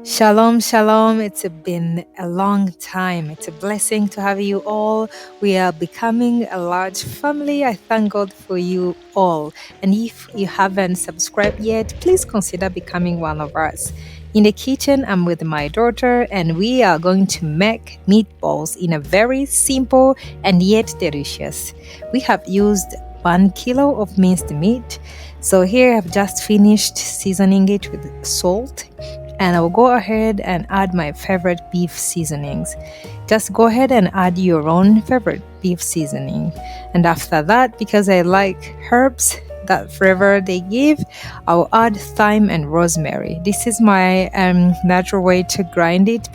Shalom, shalom. It's been a long time. It's a blessing to have you all. We are becoming a large family. I thank God for you all. And if you haven't subscribed yet, please consider becoming one of us. In the kitchen, I'm with my daughter, and we are going to make meatballs in a very simple and yet delicious. We have used 1 kilo of minced meat. So here I've just finished seasoning it with salt, and I'll go ahead and add my favorite beef seasonings. Just go ahead and add your own favorite beef seasoning. And after that, because I like herbs, that flavor they give, I'll add thyme and rosemary. This is my natural way to grind it.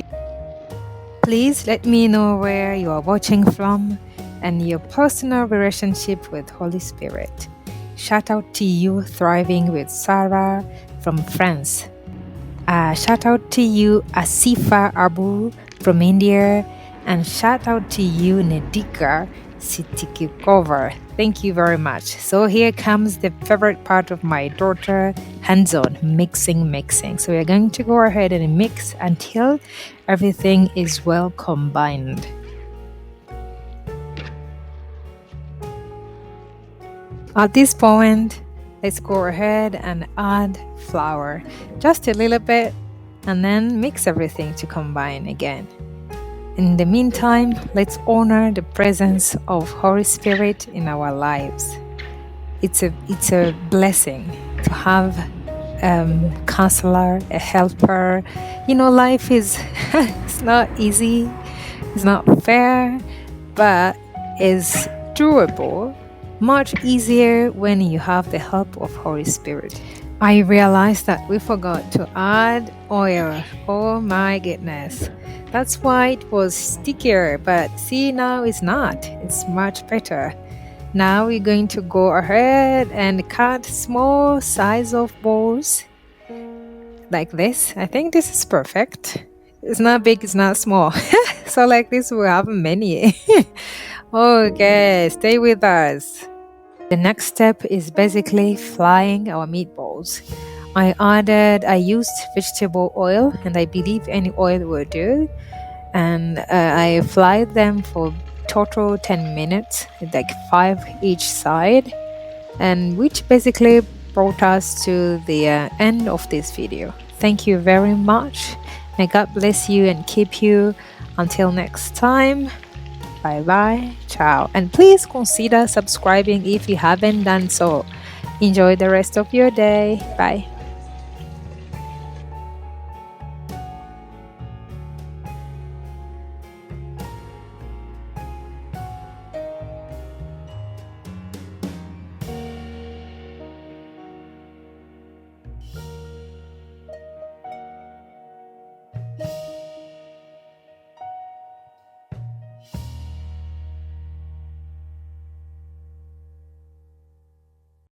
Please let me know where you are watching from and your personal relationship with Holy Spirit. Shout out to you, Thriving with Sarah from France. Shout out to you, Asifa Abu from India, and shout out to you, Nedika Sitikikova. Thank you very much. So here comes the favorite part of my daughter, hands-on mixing. So we're going to go ahead and mix until everything is well combined. At this point, let's go ahead and add flour, just a little bit, and then mix everything to combine again. In the meantime, let's honor the presence of Holy Spirit in our lives. It's a blessing to have counselor, a helper. Life is it's not easy, it's not fair, but it's doable. Much easier when you have the help of Holy Spirit. I realized that we forgot to add oil. Oh my goodness. That's why it was stickier, but see, now it's not. It's much better. Now we're going to go ahead and cut small size of balls like this. I think this is perfect. It's not big, it's not small. So like this, we'll have many. Okay, stay with us. The next step is basically frying our meatballs. I used vegetable oil, and I believe any oil will do. And I fried them for total 10 minutes, like 5 each side, and which basically brought us to the end of this video. Thank you very much. May God bless you and keep you. Until next time. Bye bye. Ciao. And please consider subscribing if you haven't done so. Enjoy the rest of your day. Bye.